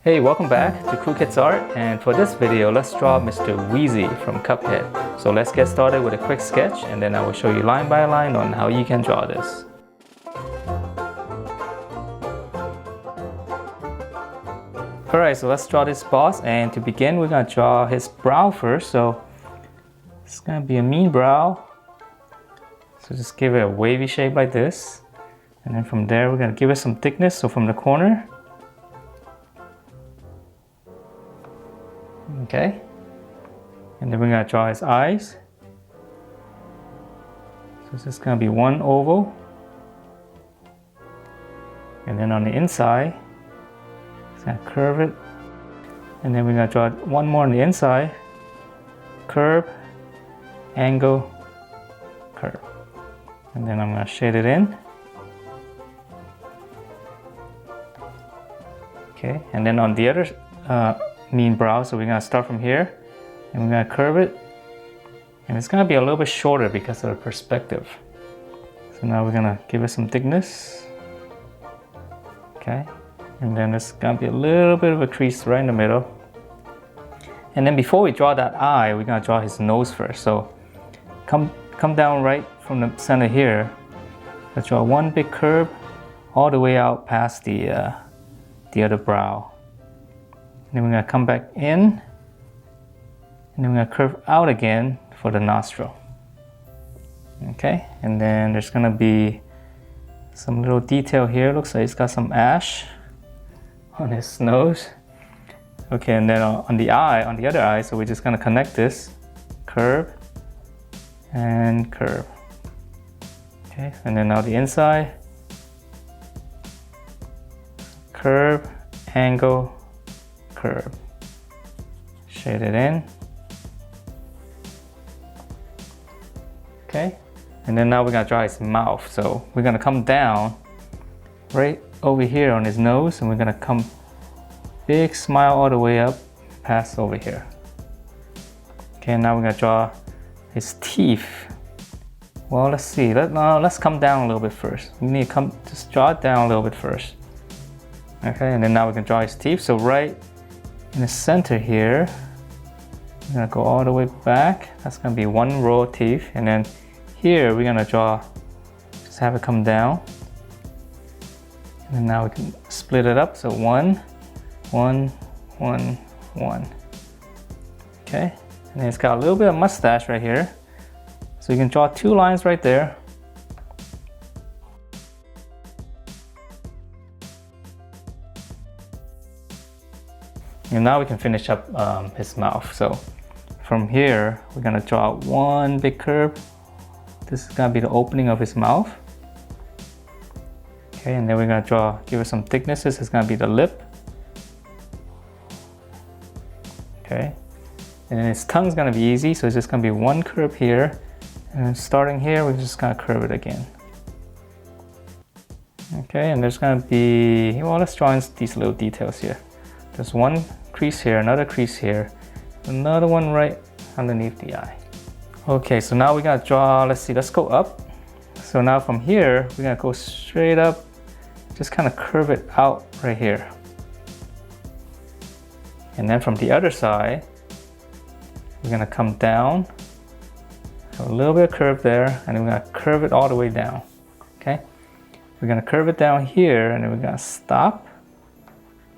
Hey, welcome back to Cool Kids Art, and for this video let's draw Mr. Wheezy from Cuphead. So let's get started with a quick sketch and then I will show you line by line on how you can draw this. Alright, so let's draw this boss, and to begin we're going to draw his brow first. So it's going to be a mean brow. So just give it a wavy shape like this. And then from there we're going to give it some thickness, so from the corner. Okay, and then we're going to draw his eyes. So it's just going to be one oval. And then on the inside, it's going to curve it. And then we're going to draw one more on the inside. Curve, angle, curve. And then I'm going to shade it in. Okay, and then on the other mean brow, so we're going to start from here and we're going to curve it, and it's going to be a little bit shorter because of the perspective. So now we're going to give it some thickness. Okay, and then it's going to be a little bit of a crease right in the middle. And then before we draw that eye, we're going to draw his nose first. So come down right from the center here. Let's draw one big curve all the way out past the other brow. Then we're going to come back in, and then we're going to curve out again for the nostril. Okay, and then there's going to be some little detail here. Looks like it's got some ash on his nose. Okay, and then on the eye, on the other eye, so we're just going to connect this, curve and curve. Okay, and then now the inside, curve, angle, curve, shade it in. Okay, and then now we're gonna draw his mouth. So we're gonna come down right over here on his nose, and we're gonna come big smile all the way up past over here. Okay, now we're gonna draw his teeth. Well, let's see. Let's come down a little bit first. We need to just draw it down a little bit first. Okay, and then now we can draw his teeth. So right in the center here, we're gonna go all the way back. That's gonna be one row of teeth, and then here we're gonna draw, just have it come down, and then now we can split it up. So one, one, one, one. Okay, and then it's got a little bit of mustache right here, so you can draw two lines right there. And now we can finish up his mouth. So from here, we're gonna draw one big curve. This is gonna be the opening of his mouth. Okay, and then we're gonna give it some thickness. This is gonna be the lip. Okay, and then his tongue's gonna be easy. So it's just gonna be one curve here. And then starting here, we're just gonna curve it again. Okay, and there's gonna be, well, let's draw in these little details here. There's one crease here, another crease here, another one right underneath the eye. Okay, so now we're gonna draw, let's go up. So now from here, we're gonna go straight up, just kind of curve it out right here. And then from the other side, we're gonna come down, have a little bit of curve there, and then we're gonna curve it all the way down, okay? We're gonna curve it down here, and then we're gonna stop.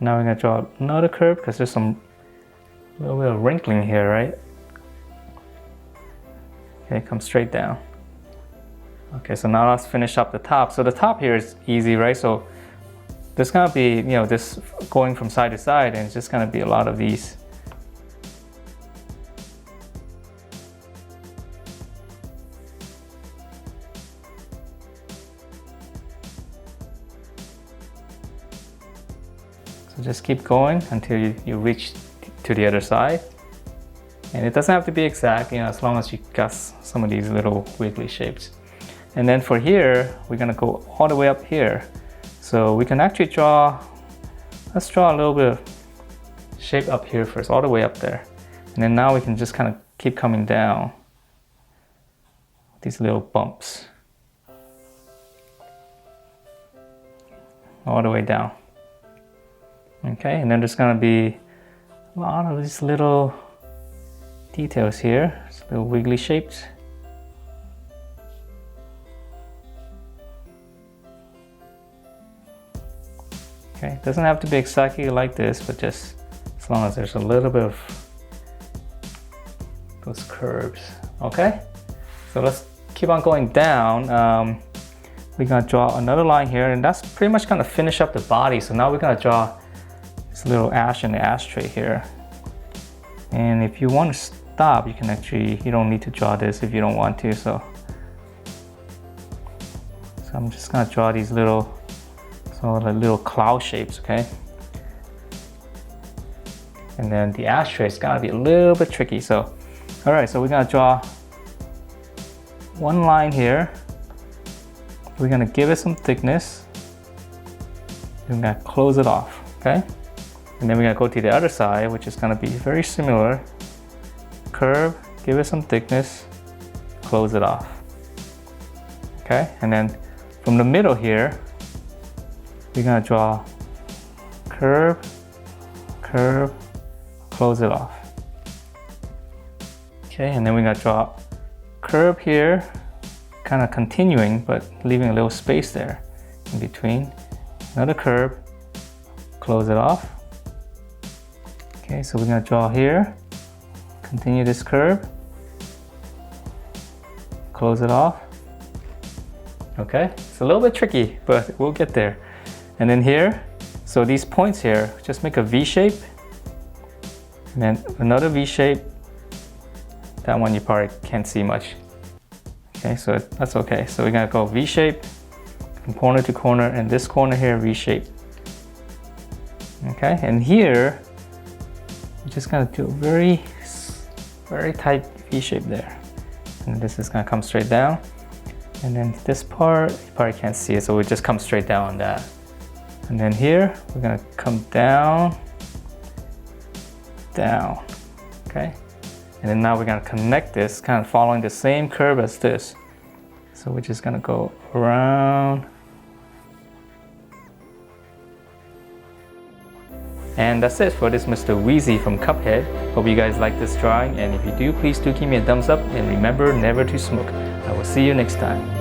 Now we're going to draw another curve because there's some little bit of wrinkling here, right? Okay, come straight down. Okay, so now let's finish up the top. So the top here is easy, right? So there's going to be, this going from side to side, and it's just going to be a lot of these. So just keep going until you reach to the other side. And it doesn't have to be exact, as long as you got some of these little wiggly shapes. And then for here, we're gonna go all the way up here. So we can actually let's draw a little bit of shape up here first, all the way up there. And then now we can just kind of keep coming down. These little bumps. all the way down. Okay, and then there's gonna be a lot of these little details here, it's little wiggly shapes. Okay, it doesn't have to be exactly like this, but just as long as there's a little bit of those curves. Okay, so let's keep on going down. We're gonna draw another line here, and that's pretty much gonna finish up the body. So now we're gonna draw this little ash in the ashtray here. And if you want to stop, you can actually, you don't need to draw this if you don't want to. So I'm just gonna draw these little, so the little cloud shapes, okay? And then the ashtray is gonna be a little bit tricky. So, all right, so we're gonna draw one line here. We're gonna give it some thickness. We're gonna close it off, okay? And then we're gonna go to the other side, which is gonna be very similar. Curve, give it some thickness, close it off. Okay, and then from the middle here, we're gonna draw curve, curve, close it off. Okay, and then we're gonna draw curve here, kind of continuing, but leaving a little space there in between. Another curve, close it off. Okay, so we're gonna draw here, continue this curve, close it off. Okay, it's a little bit tricky, but we'll get there. And then here, so these points here, just make a V shape, and then another V shape. That one you probably can't see much. Okay, so that's okay. So we're gonna go V shape from corner to corner, and this corner here, V shape. Okay, and here, we're just gonna do a very tight V shape there. And this is gonna come straight down. And then this part, you probably can't see it, so we just come straight down on that. And then here, we're gonna come down, down, okay? And then now we're gonna connect this, kind of following the same curve as this. So we're just gonna go around. And that's it for this Mr. Wheezy from Cuphead. Hope you guys like this drawing, and if you do, please do give me a thumbs up, and remember never to smoke. I will see you next time.